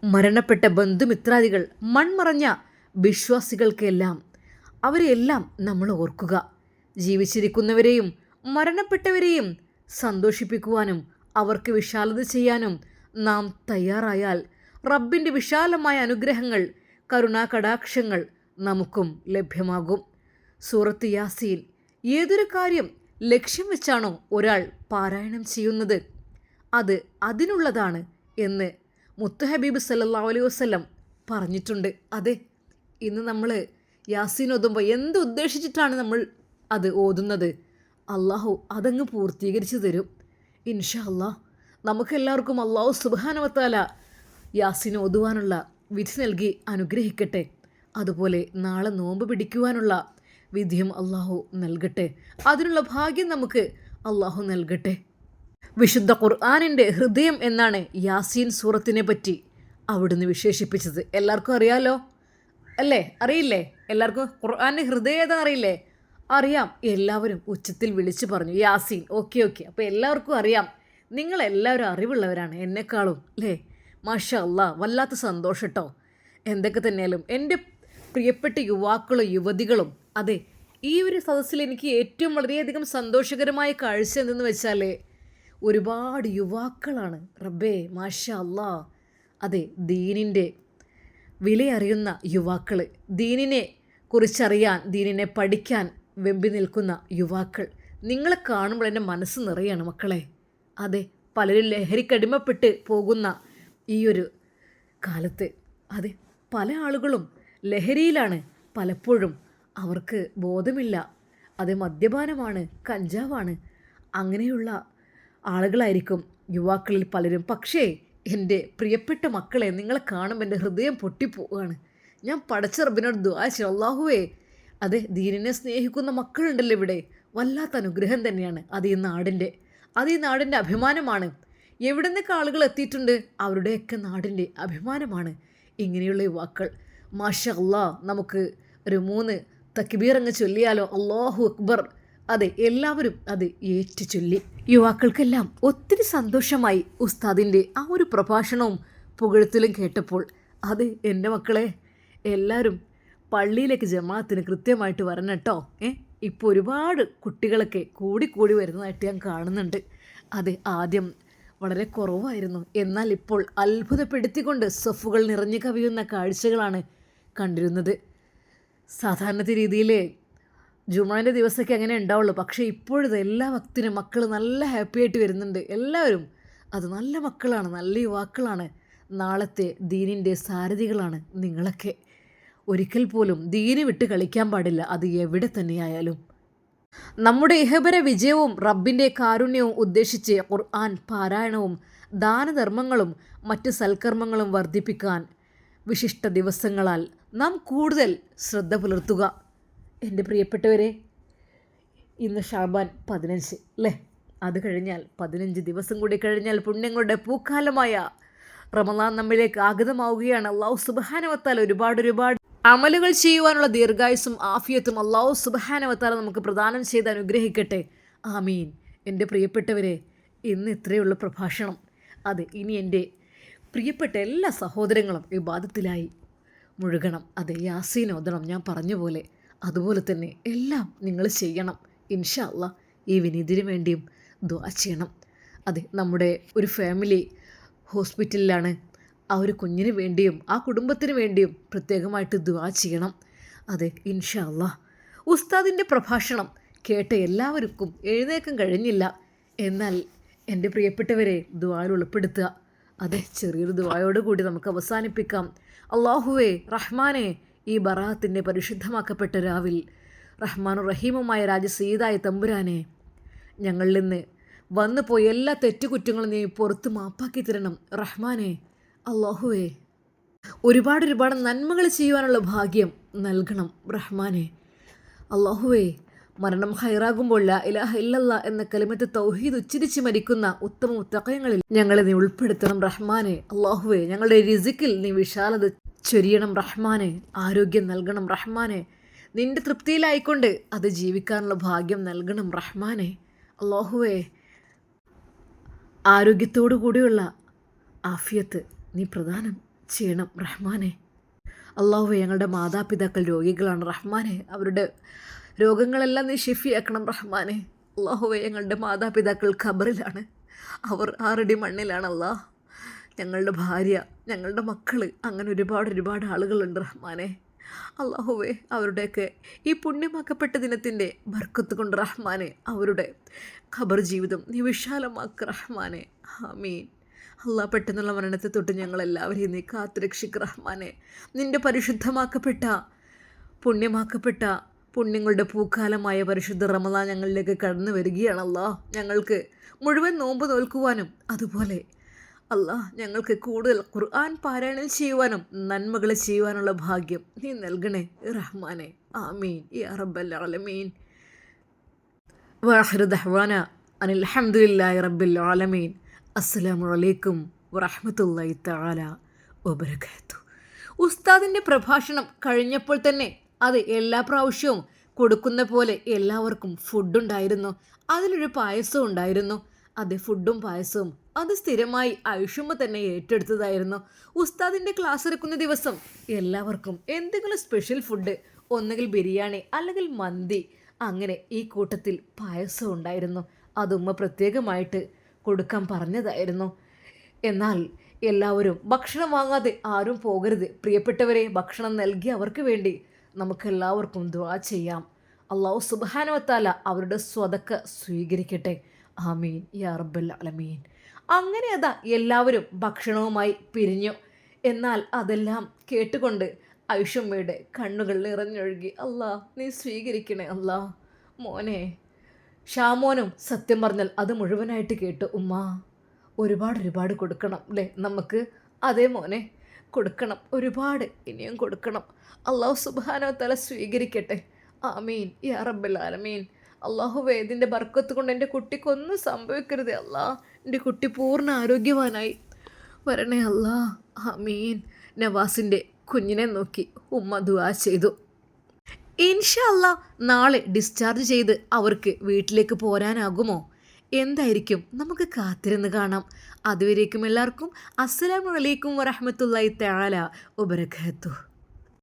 മരണപ്പെട്ട ബന്ധുമിത്രാദികൾ, മൺമറഞ്ഞ വിശ്വാസികൾക്കെല്ലാം അവരെല്ലാം നമ്മൾ ഓർക്കുക. ജീവിച്ചിരിക്കുന്നവരെയും മരണപ്പെട്ടവരെയും സന്തോഷിപ്പിക്കുവാനും അവർക്ക് വിശാലത ചെയ്യാനും നാം തയ്യാറായാൽ റബ്ബിൻ്റെ വിശാലമായ അനുഗ്രഹങ്ങൾ, കരുണാകടാക്ഷങ്ങൾ നമുക്കും ലഭ്യമാകും. സൂറത്ത് യാസീൻ ഏതൊരു കാര്യം ലക്ഷ്യം വെച്ചാണോ ഒരാൾ പാരായണം ചെയ്യുന്നത്, അത് അതിനുള്ളതാണ് എന്ന് മുത്ത് ഹബീബ് സല്ലല്ലാഹു അലൈഹി വസല്ലം പറഞ്ഞിട്ടുണ്ട്. അതെ, ഇന്ന് നമ്മൾ യാസീൻ ഓതുമ്പോൾ എന്തുദ്ദേശിച്ചിട്ടാണ് നമ്മൾ അത് ഓതുന്നത്, അള്ളാഹു അതങ്ങ് പൂർത്തീകരിച്ച് തരും ഇൻഷാ അല്ലാഹ്. നമുക്കെല്ലാവർക്കും അള്ളാഹു സുബ്ഹാനഹു വ തആല യാസീൻ ഓതുവാനുള്ള വിധി നൽകി അനുഗ്രഹിക്കട്ടെ. അതുപോലെ നാളെ നോമ്പ് പിടിക്കുവാനുള്ള വിധിയും അള്ളാഹു നൽകട്ടെ. അതിനുള്ള ഭാഗ്യം നമുക്ക് അള്ളാഹു നൽകട്ടെ. വിശുദ്ധ ഖുർആനിൻ്റെ ഹൃദയം എന്നാണ് യാസീൻ സൂറത്തിനെ പറ്റി അവിടുന്ന് വിശേഷിപ്പിച്ചത്. എല്ലാവർക്കും അറിയാലോ അല്ലേ? അറിയില്ലേ? എല്ലാവർക്കും ഖുർആൻ്റെ ഹൃദയം ഏതാ അറിയില്ലേ? അറിയാം. എല്ലാവരും ഉച്ചത്തിൽ വിളിച്ചു പറഞ്ഞു യാസീൻ. ഓക്കെ. അപ്പോൾ എല്ലാവർക്കും അറിയാം. നിങ്ങളെല്ലാവരും അറിവുള്ളവരാണ് എന്നെക്കാളും അല്ലേ? മാഷാ അല്ലാഹ്, വല്ലാത്ത സന്തോഷം കേട്ടോ. എന്തൊക്കെ തന്നെയാലും എൻ്റെ പ്രിയപ്പെട്ട യുവാക്കളും യുവതികളും, അതെ, ഈ ഒരു സദസ്സിൽ എനിക്ക് ഏറ്റവും വളരെയധികം സന്തോഷകരമായ കാഴ്ച എന്തെന്ന് വെച്ചാൽ ഒരുപാട് യുവാക്കളാണ്. റബ്ബേ, മാഷാ അല്ലാഹ്. അതെ, ദീനിൻ്റെ വിലയറിയുന്ന യുവാക്കൾ, ദീനിനെ കുറിച്ചറിയാൻ, ദീനിനെ പഠിക്കാൻ വെമ്പി നിൽക്കുന്ന യുവാക്കൾ. നിങ്ങളെ കാണുമ്പോൾ എൻ്റെ മനസ്സ് നിറയാണ് മക്കളെ. അതെ, പലരും ലഹരിക്കടിമപ്പെട്ട് പോകുന്ന ഈ ഒരു കാലത്ത്, അതെ, പല ആളുകളും ലഹരിയിലാണ്. പലപ്പോഴും അവർക്ക് ബോധമില്ല, അത് മദ്യപാനമാണ്, കഞ്ചാവാണ്. അങ്ങനെയുള്ള ആളുകളായിരിക്കും യുവാക്കളിൽ പലരും. പക്ഷേ എൻ്റെ പ്രിയപ്പെട്ട മക്കളെ, നിങ്ങളെ കാണുമ്പോൾ എൻ്റെ ഹൃദയം പൊട്ടിപ്പോവുകയാണ്. ഞാൻ പടച്ച റബ്ബിനോട് ദുആ ചെയ്യും, അല്ലാഹുവേ, അതെ, ദീനിനെ സ്നേഹിക്കുന്ന മക്കളുണ്ടല്ലോ ഇവിടെ, വല്ലാത്ത അനുഗ്രഹം തന്നെയാണ്. അത് ഈ നാടിൻ്റെ അഭിമാനമാണ്. എവിടെ നിന്നൊക്കെ ആളുകൾ എത്തിയിട്ടുണ്ട്, അവരുടെയൊക്കെ നാടിൻ്റെ അഭിമാനമാണ് ഇങ്ങനെയുള്ള യുവാക്കൾ. മാഷാ അല്ലാ, നമുക്ക് ഒരു 3 തക്ബീർ അങ്ങ് ചൊല്ലിയാലോ? അല്ലാഹു അക്ബർ. അതെ, എല്ലാവരും അത് ഏറ്റു ചൊല്ലി. യുവാക്കൾക്കെല്ലാം ഒത്തിരി സന്തോഷമായി ഉസ്താദിൻ്റെ ആ ഒരു പ്രഭാഷണവും പുകഴ്ത്തലും കേട്ടപ്പോൾ. അത് എൻ്റെ മക്കളെ, എല്ലാവരും പള്ളിയിലേക്ക് ജമാഅത്തിന് കൃത്യമായിട്ട് വരണം കേട്ടോ. ഇപ്പോൾ ഒരുപാട് കുട്ടികളൊക്കെ കൂടി വരുന്നതായിട്ട് ഞാൻ കാണുന്നുണ്ട്. അത് ആദ്യം വളരെ കുറവായിരുന്നു, എന്നാൽ ഇപ്പോൾ അത്ഭുതപ്പെടുത്തിക്കൊണ്ട് സഫുകൾ നിറഞ്ഞു കവിയുന്ന കാഴ്ചകളാണ് കണ്ടിരുന്നത്. സാധാരണ രീതിയിൽ ജുമാൻ്റെ ദിവസമൊക്കെ അങ്ങനെ ഉണ്ടാവുള്ളൂ. പക്ഷേ ഇപ്പോഴത്തെ എല്ലാ ഭക്തിനും മക്കൾ നല്ല ഹാപ്പി ആയിട്ട് വരുന്നുണ്ട്. എല്ലാവരും അത് നല്ല മക്കളാണ്, നല്ല യുവാക്കളാണ്, നാളത്തെ ദീനിൻ്റെ സാരഥികളാണ് നിങ്ങളൊക്കെ. ഒരിക്കൽ പോലും ദീന് വിട്ട് കളിക്കാൻ പാടില്ല, അത് എവിടെ തന്നെയായാലും. നമ്മുടെ ഇഹപര വിജയവും റബ്ബിൻ്റെ കാരുണ്യവും ഉദ്ദേശിച്ച് ഖുർആൻ പാരായണവും ദാനധർമ്മങ്ങളും മറ്റ് സൽക്കർമ്മങ്ങളും വർദ്ധിപ്പിക്കാൻ വിശിഷ്ട ദിവസങ്ങളാൽ നാം കൂടുതൽ ശ്രദ്ധ പുലർത്തുക. എൻ്റെ പ്രിയപ്പെട്ടവരെ, ഇന്ന് ഷാബാൻ 15 അല്ലേ? അത് കഴിഞ്ഞാൽ 15 ദിവസം കൂടി കഴിഞ്ഞാൽ പുണ്യങ്ങളുടെ പൂക്കാലമായ റമളാൻ നമ്മിലേക്ക് ആഗതമാവുകയാണ്. അല്ലാഹു സുബ്ഹാനഹു വ തആല ഒരുപാട് അമലുകൾ ചെയ്യുവാനുള്ള ദീർഘായുസ്സും ആഫിയത്തും അല്ലാഹു സുബ്ഹാനഹു വ തആല നമുക്ക് പ്രദാനം ചെയ്ത് അനുഗ്രഹിക്കട്ടെ. ആമീൻ. എൻ്റെ പ്രിയപ്പെട്ടവരെ, ഇന്ന് ഇത്രയുള്ള പ്രഭാഷണം. അത് ഇനി എൻ്റെ പ്രിയപ്പെട്ട എല്ലാ സഹോദരങ്ങളും ഇബാദത്തിലായി മുഴുകണം. അത് യാസീൻ ഓതണം, ഞാൻ പറഞ്ഞ പോലെ. അതുപോലെ തന്നെ എല്ലാം നിങ്ങൾ ചെയ്യണം. ഇൻഷാ അല്ലാഹ് ഈ വിനീതിന് വേണ്ടിയും ദുആ ചെയ്യണം. അതെ, നമ്മുടെ ഒരു ഫാമിലി ഹോസ്പിറ്റലിലാണ്. ആ ഒരു കുഞ്ഞിന് വേണ്ടിയും ആ കുടുംബത്തിന് വേണ്ടിയും പ്രത്യേകമായിട്ട് ദുആ ചെയ്യണം. അതെ, ഇൻഷാ അല്ലാഹ്. ഉസ്താദിൻ്റെ പ്രഭാഷണം കേട്ട എല്ലാവർക്കും എഴുന്നേക്കാൻ കഴിഞ്ഞില്ല. എന്നാൽ എൻ്റെ പ്രിയപ്പെട്ടവരെ, ദുആയിൽ ഉൾപ്പെടുത്തുക. അതെ, ചെറിയൊരു ദുആയോട് കൂടി നമുക്ക് അവസാനിപ്പിക്കാം. അല്ലാഹുവേ റഹ്മാനെ, ഈ ബറാഅത്തിൻ്റെ പരിശുദ്ധമാക്കപ്പെട്ട രാവിൽ റഹ്മാനും റഹീമുമായ രാജസീതായ തമ്പുരാനെ, ഞങ്ങളിൽ നിന്ന് വന്നു പോയ എല്ലാ തെറ്റുകുറ്റങ്ങളും നീ പുറത്ത് മാപ്പാക്കി തരണം റഹ്മാനെ. അല്ലാഹുവേ, ഒരുപാട് നന്മകൾ ചെയ്യുവാനുള്ള ഭാഗ്യം നൽകണം റഹ്മാനെ. അല്ലാഹുവേ, മരണം ഹൈറാകുമ്പോൾ ലാ ഇലാഹ ഇല്ലല്ലാഹ് എന്ന കലിമത്ത് തൗഹീദ് ഉച്ചരിച്ച് മരിക്കുന്ന ഉത്തമ മുത്തഖീങ്ങളിൽ ഞങ്ങളെ നീ ഉൾപ്പെടുത്തണം റഹ്മാനെ. അല്ലാഹുവേ, ഞങ്ങളുടെ റിസ്കിൽ നീ വിശാലത ചൊരിയണം റഹ്മാനെ. ആരോഗ്യം നൽകണം റഹ്മാനെ. നിന്റെ തൃപ്തിയിലായിക്കൊണ്ട് അത് ജീവിക്കാനുള്ള ഭാഗ്യം നൽകണം റഹ്മാനെ. അല്ലാഹുവേ, ആരോഗ്യത്തോടു കൂടിയുള്ള ആഫിയത്ത് നീ പ്രദാനം ചെയ്യണം റഹ്മാനെ. അല്ലാഹുവേ, ഞങ്ങളുടെ മാതാപിതാക്കൾ രോഗികളാണ് റഹ്മാനെ. അവരുടെ രോഗങ്ങളെല്ലാം നീ ഷിഫിയാക്കണം റഹ്മാനെ. അല്ലാഹുവേ, ഞങ്ങളുടെ മാതാപിതാക്കൾ ഖബറിലാണ്, അവർ 6 അടി മണ്ണിലാണല്ലാ. ഞങ്ങളുടെ ഭാര്യ, ഞങ്ങളുടെ മക്കൾ, അങ്ങനെ ഒരുപാട് ആളുകളുണ്ട് റഹ്മാനെ. അല്ലാഹുവേ, അവരുടെയൊക്കെ ഈ പുണ്യമാക്കപ്പെട്ട ദിനത്തിൻ്റെ ബർക്കത്ത് കൊണ്ട് റഹ്മാനെ അവരുടെ ഖബർ ജീവിതം നീ വിശാലമാക്ക് റഹ്മാനെ. ആമീൻ. അല്ലാഹ്, പെട്ടെന്നുള്ള മരണത്തെ തൊട്ട് ഞങ്ങളെല്ലാവരെയും നീ കാത്തുരക്ഷിക്ക് റഹ്മാനെ. നിൻ്റെ പരിശുദ്ധമാക്കപ്പെട്ട പുണ്യമാക്കപ്പെട്ട പുണ്യങ്ങളുടെ പൂക്കാലമായ പരിശുദ്ധ റമളാൻ ഞങ്ങളിലേക്ക് കടന്നു വരികയാണല്ലോ. ഞങ്ങൾക്ക് മുഴുവൻ നോമ്പ് നോൽക്കുവാനും അതുപോലെ അല്ലാഹ് ഞങ്ങൾക്ക് കൂടുതൽ ഖുർആൻ പാരായണം ചെയ്യുവാനും നന്മകൾ ചെയ്യുവാനുള്ള ഭാഗ്യം നീ നൽകണേ റഹ്മാനെ. ആമീൻ യാ റബ്ബൽ ആലമീൻ. വആഖിറു ദഅ്വാനാ അനിൽ ഹംദുലില്ലാഹി റബ്ബിൽ ആലമീൻ. അസ്സലാമു അലൈക്കും വറഹ്മത്തുള്ളാഹി തആല വബറകാതുഹു. ഉസ്താദിൻ്റെ പ്രഭാഷണം കഴിഞ്ഞപ്പോൾ തന്നെ അത് എല്ലാ പ്രാവശ്യവും കൊടുക്കുന്ന പോലെ എല്ലാവർക്കും ഫുഡുണ്ടായിരുന്നു. അതിലൊരു പായസവും ഉണ്ടായിരുന്നു. അത് ഫുഡും പായസവും അത് സ്ഥിരമായി ഐഷുമ്മ തന്നെ ഏറ്റെടുത്തതായിരുന്നു. ഉസ്താദിൻ്റെ ക്ലാസ് എടുക്കുന്ന ദിവസം എല്ലാവർക്കും എന്തെങ്കിലും സ്പെഷ്യൽ ഫുഡ്, ഒന്നുകിൽ ബിരിയാണി അല്ലെങ്കിൽ മന്തി, അങ്ങനെ ഈ കൂട്ടത്തിൽ പായസം ഉണ്ടായിരുന്നു. അതുമ്മ പ്രത്യേകമായിട്ട് കൊടുക്കാൻ പറഞ്ഞതായിരുന്നു. എന്നാൽ എല്ലാവരും ഭക്ഷണം വാങ്ങാതെ ആരും പോകരുത്. പ്രിയപ്പെട്ടവരെ, ഭക്ഷണം നൽകി അവർക്ക് വേണ്ടി നമുക്കെല്ലാവർക്കും ദുആ ചെയ്യാം. അല്ലാഹു സുബ്ഹാനഹു വ തആല അവരുടെ സ്വതക്ക സ്വീകരിക്കട്ടെ. ആമീൻ യാ റബ്ബൽ ആലമീൻ. അങ്ങനെ അതാ എല്ലാവരും ഭക്ഷണവുമായി പിരിഞ്ഞു. എന്നാൽ അതെല്ലാം കേട്ടുകൊണ്ട് ഐഷുമ്മയുടെ കണ്ണുകൾ നിറഞ്ഞൊഴുകി. അല്ലാ, നീ സ്വീകരിക്കണേ അല്ലാ. മോനെ ഷാമോനും സത്യം പറഞ്ഞാൽ അത് മുഴുവനായിട്ട് കേട്ടു. ഉമ്മ ഒരുപാട് കൊടുക്കണം അല്ലേ നമുക്ക്? അതേ മോനെ, കൊടുക്കണം, ഒരുപാട് ഇനിയും കൊടുക്കണം. അള്ളാഹു സുബ്ഹാനഹു വ തആല സ്വീകരിക്കട്ടെ. ആമീൻ യാ റബ്ബൽ ആലമീൻ. അള്ളാഹുവേ ഇതിൻ്റെ ബർക്കത്ത് കൊണ്ട് എൻ്റെ കുട്ടിക്കൊന്നും സംഭവിക്കരുതേ അല്ലാ. എൻ്റെ കുട്ടി പൂർണ്ണ ആരോഗ്യവാനായി വരണേ അല്ലാ. ആമീൻ. നവാസിൻ്റെ കുഞ്ഞിനെ നോക്കി ഉമ്മ ദുആ ചെയ്തു. ഇൻഷാ അല്ലാ നാളെ ഡിസ്ചാർജ് ചെയ്ത് അവർക്ക് വീട്ടിലേക്ക് പോരാനാകുമോ? എന്തായിരിക്കും, നമുക്ക് കാത്തിരുന്ന് കാണാം. അതുവരേക്കും എല്ലാവർക്കും അസ്സലാമു അലൈക്കും വറഹ്മത്തുള്ളാഹി തആല വബറകാതുഹു.